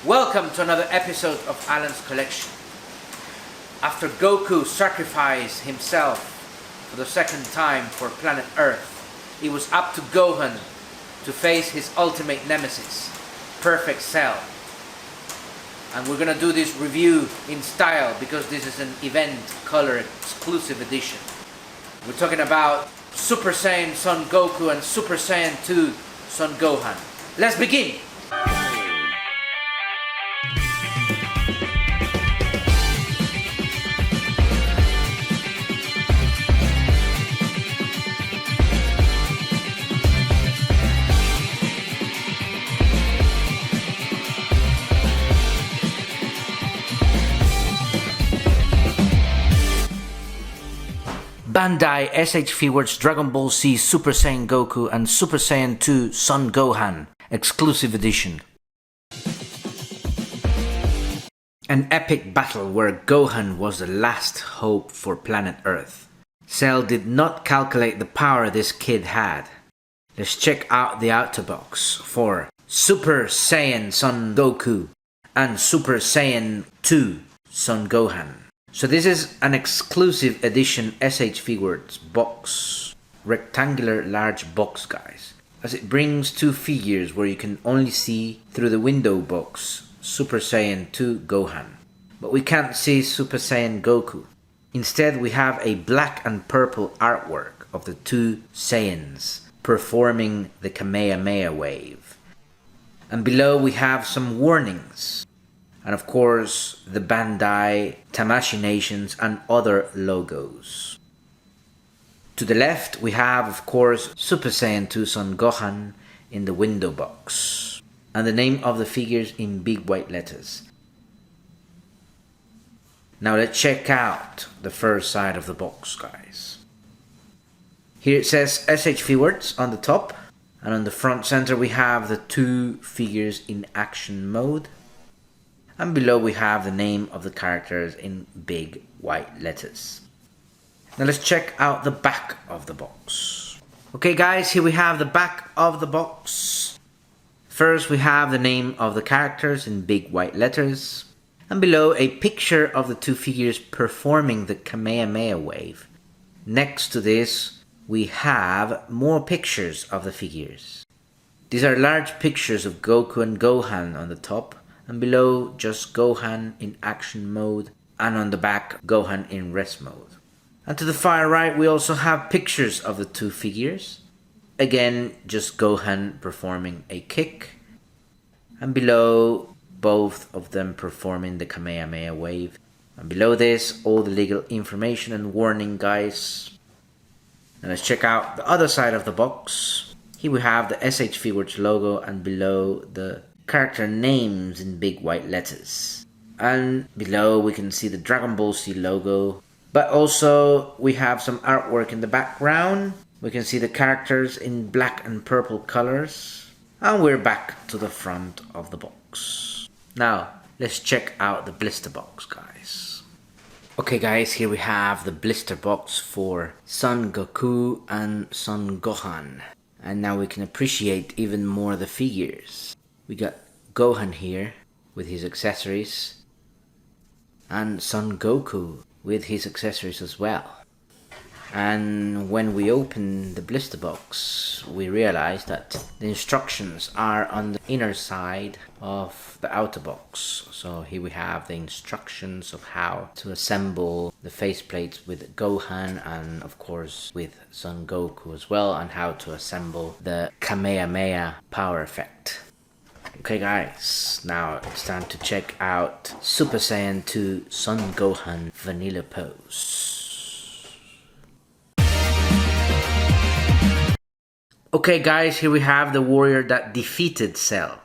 Welcome to another episode of Alan's Collection. After Goku sacrificed himself for the second time for planet Earth, it was up to Gohan to face his ultimate nemesis, Perfect Cell. And we're gonna do this review in style because this is an event color exclusive edition. We're talking about Super Saiyan Son Goku and Super Saiyan 2 Son Gohan. Let's begin! Bandai SH Figuarts Dragon Ball Z Super Saiyan Goku and Super Saiyan 2 Son Gohan Exclusive Edition. An epic battle where Gohan was the last hope for planet Earth. Cell did not calculate the power this kid had. Let's check out the outer box for Super Saiyan Son Goku and Super Saiyan 2 Son Gohan. So this is an exclusive edition SH Figuarts box, rectangular large box, guys, as it brings two figures where you can only see through the window box Super Saiyan 2 Gohan, but we can't see Super Saiyan Goku. Instead we have a black and purple artwork of the two Saiyans performing the Kamehameha wave, and below we have some warnings. And of course, the Bandai, Tamashii Nations and other logos. To the left, we have, of course, Super Saiyan 2 Son Gohan in the window box. And the name of the figures in big white letters. Now let's check out the first side of the box, guys. Here it says SH Figuarts on the top. And on the front center we have the two figures in action mode. And below we have the name of the characters in big white letters. Now let's check out the back of the box. Okay guys, here we have the back of the box. First we have the name of the characters in big white letters. And below a picture of the two figures performing the Kamehameha wave. Next to this we have more pictures of the figures. These are large pictures of Goku and Gohan on the top. And below just Gohan in action mode, and on the back Gohan in rest mode. And to the far right we also have pictures of the two figures. Again just Gohan performing a kick, and below both of them performing the Kamehameha wave. And below this all the legal information and warning, guys. And let's check out the other side of the box. Here we have the SH Figuarts logo, and below the character names in big white letters. And below we can see the Dragon Ball Z logo, but also we have some artwork in the background. We can see the characters in black and purple colors, and we're back to the front of the box. Now let's check out the blister box, guys. Okay guys, here we have the blister box for Son Goku and Son Gohan, and now we can appreciate even more the figures. We got Gohan here with his accessories, and Son Goku with his accessories as well. And when we open the blister box, we realize that the instructions are on the inner side of the outer box. So here we have the instructions of how to assemble the faceplates with Gohan, and of course with Son Goku as well, and how to assemble the Kamehameha power effect. Okay guys, now it's time to check out Super Saiyan 2 Son Gohan Vanilla Pose. Okay guys, here we have the warrior that defeated Cell.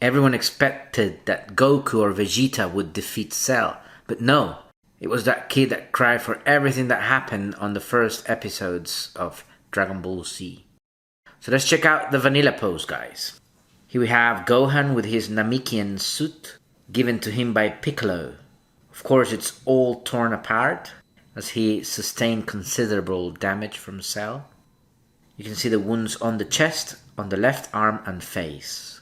Everyone expected that Goku or Vegeta would defeat Cell, but no, it was that kid that cried for everything that happened on the first episodes of Dragon Ball Z. So let's check out the Vanilla Pose, guys. Here we have Gohan with his Namekian suit, given to him by Piccolo. Of course it's all torn apart, as he sustained considerable damage from Cell. You can see the wounds on the chest, on the left arm and face.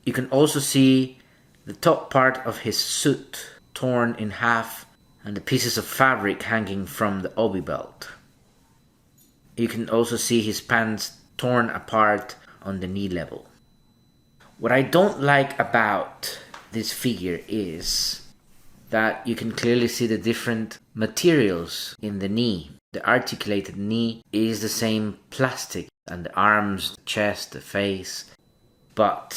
You can also see the top part of his suit torn in half and the pieces of fabric hanging from the obi belt. You can also see his pants torn apart on the knee level. What I don't like about this figure is that you can clearly see the different materials in the knee. The articulated knee is the same plastic, and the arms, the chest, the face, but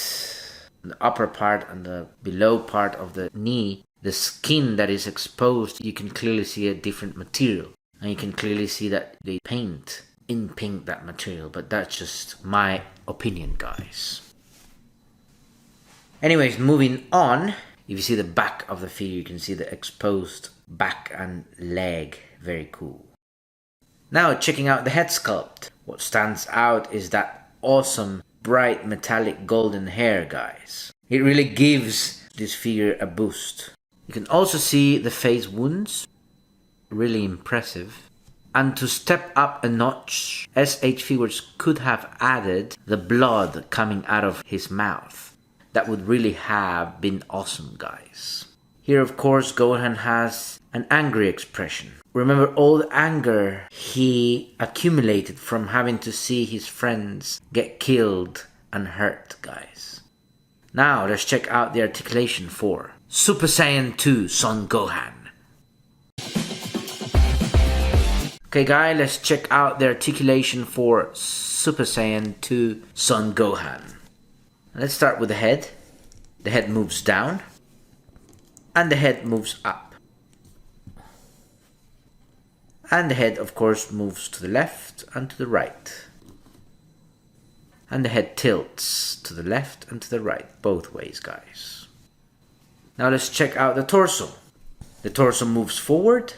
the upper part and the below part of the knee, the skin that is exposed, you can clearly see a different material. And you can clearly see that they paint in pink that material, but that's just my opinion, guys. Anyways, moving on, if you see the back of the figure, you can see the exposed back and leg. Very cool. Now, checking out the head sculpt. What stands out is that awesome, bright, metallic golden hair, guys. It really gives this figure a boost. You can also see the face wounds. Really impressive. And to step up a notch, SH Figuarts could have added the blood coming out of his mouth. That would really have been awesome, guys. Here, of course, Gohan has an angry expression. Remember all the anger he accumulated from having to see his friends get killed and hurt, guys. Now, let's check out the articulation for Super Saiyan 2 Son Gohan. Okay, guys, let's check out the articulation for Super Saiyan 2 Son Gohan. Let's start with the head. The head moves down, and the head moves up. And the head, of course, moves to the left and to the right. And the head tilts to the left and to the right, both ways, guys. Now let's check out the torso. The torso moves forward,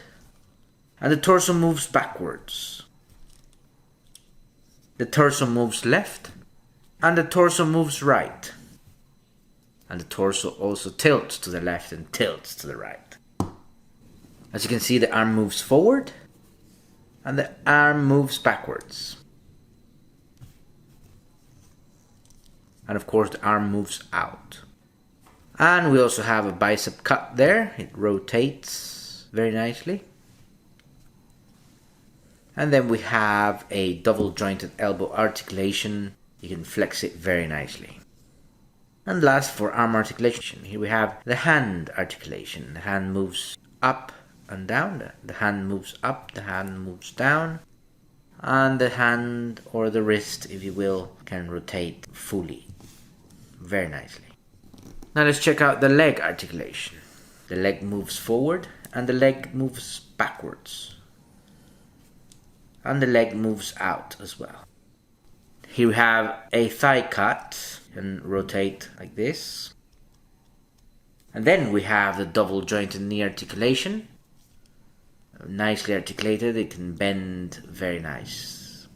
and the torso moves backwards. The torso moves left, and the torso moves right. And the torso also tilts to the left and tilts to the right. As you can see, the arm moves forward, and the arm moves backwards. And of course, the arm moves out. And we also have a bicep cut there. It rotates very nicely. And then we have a double jointed elbow articulation. You can flex it very nicely. And last, for arm articulation, here we have the hand articulation. The hand moves up and down. The hand moves up, the hand moves down. And the hand, or the wrist, if you will, can rotate fully. Very nicely. Now let's check out the leg articulation. The leg moves forward and the leg moves backwards. And the leg moves out as well. Here we have a thigh cut and rotate like this. And then we have the double jointed knee articulation. Nicely articulated, it can bend very nice.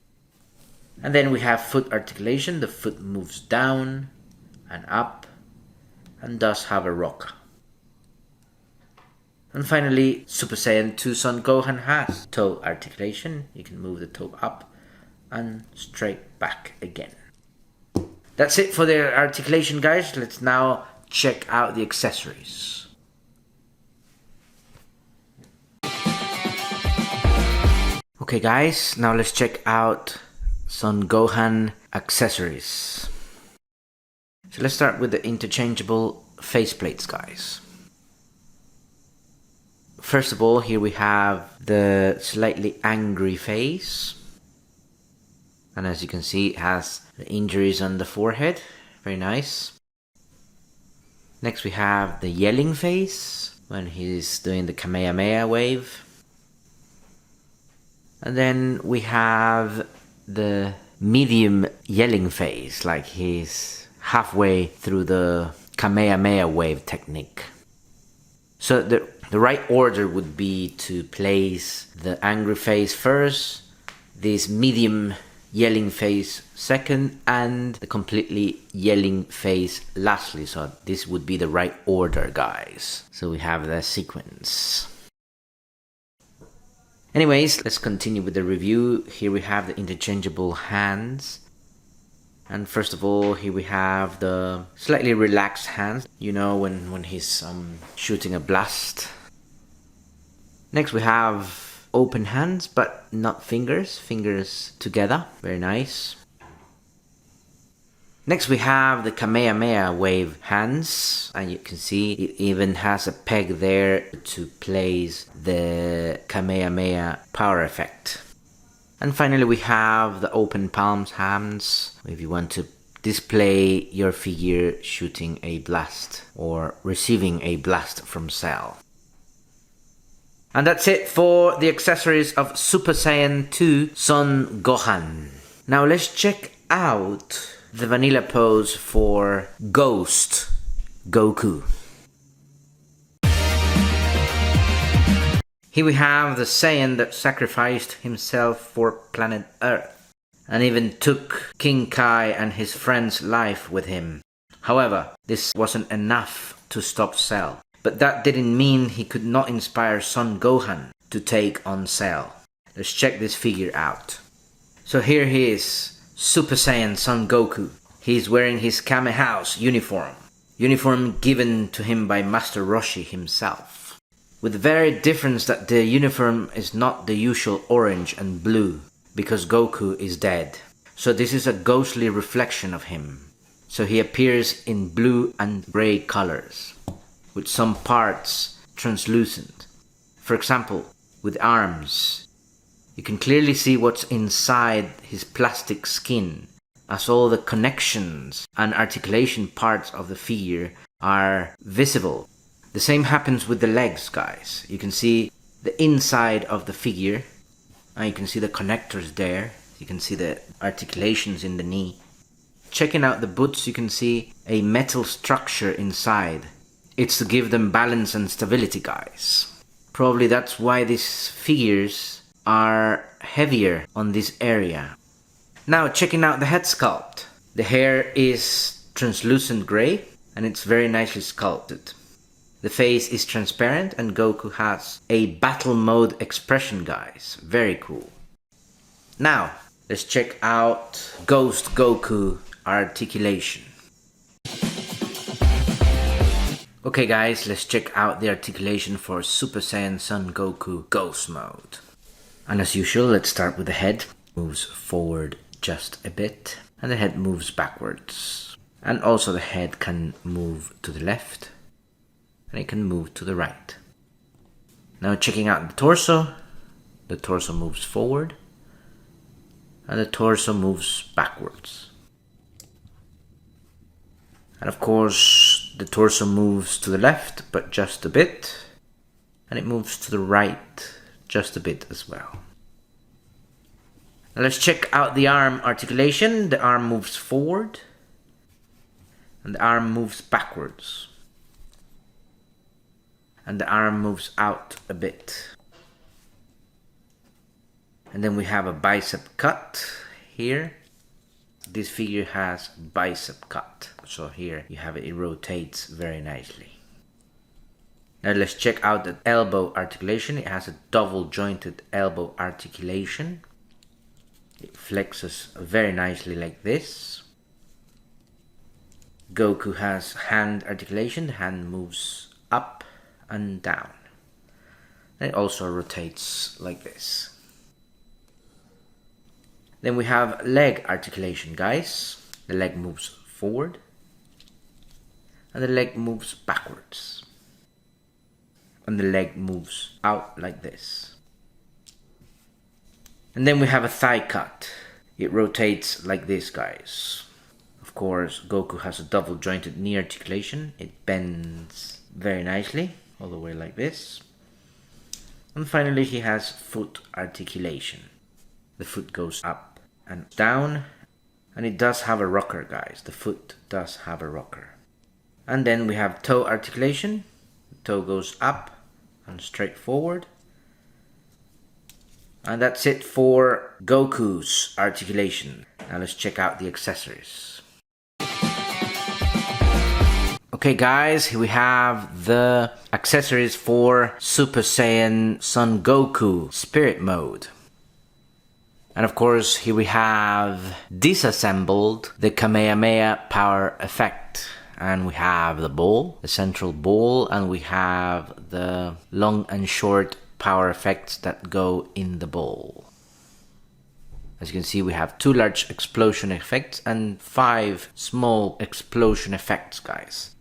And then we have foot articulation. The foot moves down and up and does have a rock. And finally, Super Saiyan 2 Son Gohan has toe articulation. You can move the toe up and straight back again. That's it for the articulation, guys. Let's now check out the accessories. Okay, guys, now let's check out Son Gohan accessories. So let's start with the interchangeable faceplates, guys. First of all, here we have the slightly angry face. And as you can see, it has the injuries on the forehead. Very nice. Next we have the yelling face when he's doing the Kamehameha wave. And then we have the medium yelling face, like he's halfway through the Kamehameha wave technique. So the right order would be to place the angry face first, this medium yelling face second, and the completely yelling face lastly. So this would be the right order, guys. So we have the sequence. Anyways, let's continue with the review. Here we have the interchangeable hands. And first of all, here we have the slightly relaxed hands, you know, when he's shooting a blast. Next we have open hands, but not fingers, fingers together, very nice. Next we have the Kamehameha wave hands, and you can see it even has a peg there to place the Kamehameha power effect. And finally we have the open palms hands, if you want to display your figure shooting a blast or receiving a blast from Cell. And that's it for the accessories of Super Saiyan 2 Son Gohan. Now let's check out the vanilla pose for Ghost Goku. Here we have the Saiyan that sacrificed himself for planet Earth and even took King Kai and his friend's life with him. However, this wasn't enough to stop Cell, but that didn't mean he could not inspire Son Gohan to take on Cell. Let's check this figure out. So here he is, Super Saiyan Son Goku. He's wearing his Kame House uniform given to him by Master Roshi himself. With the very difference that the uniform is not the usual orange and blue, because Goku is dead. So this is a ghostly reflection of him. So he appears in blue and grey colors, with some parts translucent. For example, with arms, you can clearly see what's inside his plastic skin, as all the connections and articulation parts of the figure are visible. The same happens with the legs, guys. You can see the inside of the figure, and you can see the connectors there. You can see the articulations in the knee. Checking out the boots, you can see a metal structure inside. It's to give them balance and stability, guys. Probably that's why these figures are heavier on this area. Now checking out the head sculpt. The hair is translucent grey and it's very nicely sculpted. The face is transparent and Goku has a battle mode expression, guys. Very cool. Now let's check out Ghost Goku articulation. Okay guys, let's check out the articulation for Super Saiyan Son Goku Ghost Mode. And as usual, let's start with the head. Moves forward just a bit, and the head moves backwards. And also the head can move to the left, and it can move to the right. Now checking out the torso moves forward, and the torso moves backwards. And of course, the torso moves to the left, but just a bit, and it moves to the right just a bit as well. Now let's check out the arm articulation. The arm moves forward and the arm moves backwards. And the arm moves out a bit. And then we have a bicep cut here. This figure has bicep cut. So here you have it, it rotates very nicely. Now let's check out the elbow articulation. It has a double jointed elbow articulation. It flexes very nicely like this. Goku has hand articulation. The hand moves up and down. And it also rotates like this. Then we have leg articulation, guys. The leg moves forward and the leg moves backwards. And the leg moves out like this. And then we have a thigh cut. It rotates like this, guys. Of course, Goku has a double jointed knee articulation. It bends very nicely, all the way like this. And finally, he has foot articulation. The foot goes up and down, and it does have a rocker, guys. The foot does have a rocker. And then we have toe articulation. The toe goes up and straight forward. And that's it for Goku's articulation. Now let's check out the accessories. Okay guys, here we have the accessories for Super Saiyan Son Goku Spirit Mode. And of course, here we have disassembled the Kamehameha power effect. And we have the ball, the central ball, and we have the long and short power effects that go in the ball. As you can see, we have 2 large explosion effects and 5 small explosion effects, guys.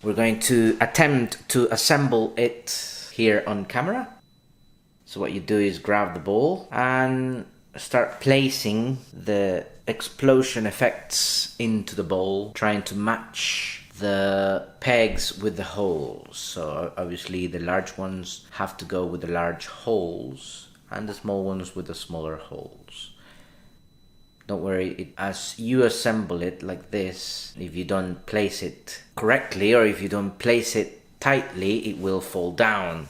We're going to attempt to assemble it here on camera. So what you do is grab the ball and start placing the explosion effects into the ball, trying to match the pegs with the holes. So obviously the large ones have to go with the large holes and the small ones with the smaller holes. Don't worry, as you assemble it like this, if you don't place it correctly or if you don't place it tightly, it will fall down.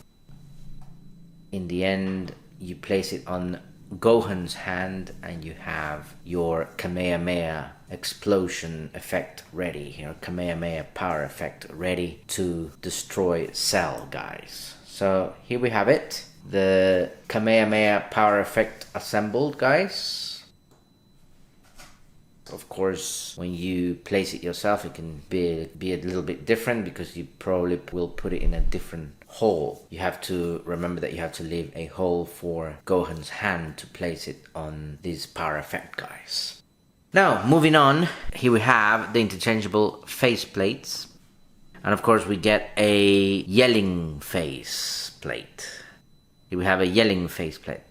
In the end, you place it on Gohan's hand and you have your Kamehameha explosion effect ready, your Kamehameha power effect ready to destroy Cell, guys. So here we have it, the Kamehameha power effect assembled, guys. Of course, when you place it yourself, it can be a little bit different because you probably will put it in a different hole. You have to remember that you have to leave a hole for Gohan's hand to place it on this power effect, guys. Now, moving on, here we have the interchangeable face plates. And of course, we get a yelling face plate. Here we have a yelling face plate.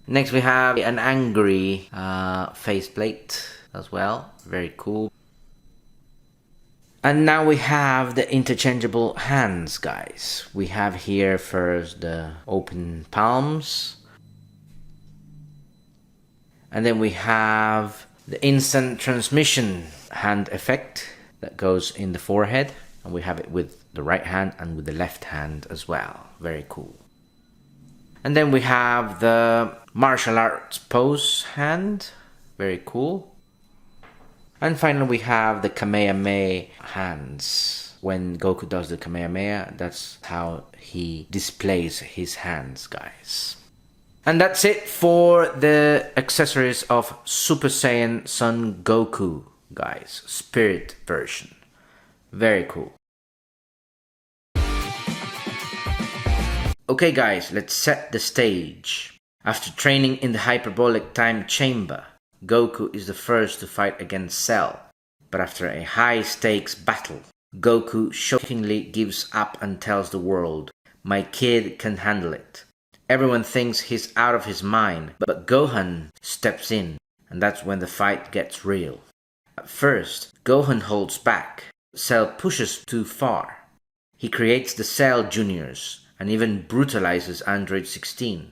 Next we have an angry faceplate as well, very cool. And now we have the interchangeable hands, guys. We have here first the open palms. And then we have the instant transmission hand effect that goes in the forehead. And we have it with the right hand and with the left hand as well, very cool. And then we have the martial arts pose hand, very cool. And finally we have the Kamehameha hands. When Goku does the Kamehameha, that's how he displays his hands, guys. And that's it for the accessories of Super Saiyan Son Goku, guys. Spirit version. Very cool. Okay guys, let's set the stage. After training in the hyperbolic time chamber, Goku is the first to fight against Cell. But after a high-stakes battle, Goku shockingly gives up and tells the world, "My kid can handle it." Everyone thinks he's out of his mind, but Gohan steps in, and that's when the fight gets real. At first, Gohan holds back. Cell pushes too far. He creates the Cell Juniors, and even brutalizes Android 16.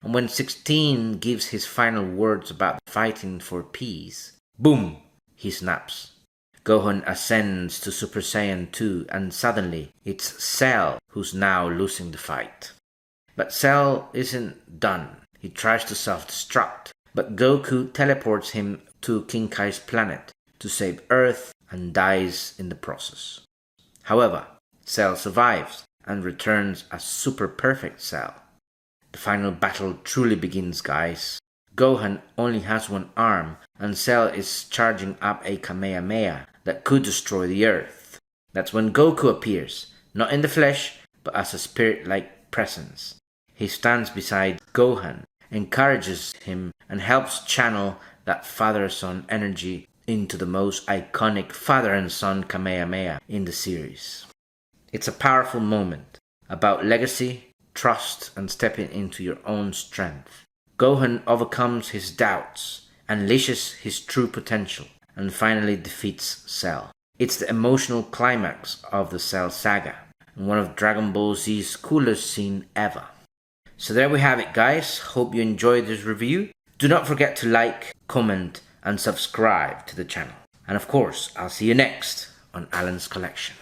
And when 16 gives his final words about fighting for peace, boom, he snaps. Gohan ascends to Super Saiyan 2 and suddenly it's Cell who's now losing the fight. But Cell isn't done. He tries to self-destruct, but Goku teleports him to King Kai's planet to save Earth and dies in the process. However, Cell survives and returns as Super Perfect Cell. The final battle truly begins, guys. Gohan only has one arm, and Cell is charging up a Kamehameha that could destroy the Earth. That's when Goku appears, not in the flesh, but as a spirit-like presence. He stands beside Gohan, encourages him, and helps channel that father-son energy into the most iconic father and son Kamehameha in the series. It's a powerful moment about legacy, trust, and stepping into your own strength. Gohan overcomes his doubts, unleashes his true potential, and finally defeats Cell. It's the emotional climax of the Cell saga, and one of Dragon Ball Z's coolest scenes ever. So there we have it, guys. Hope you enjoyed this review. Do not forget to like, comment, and subscribe to the channel. And of course, I'll see you next on Alan's Collection.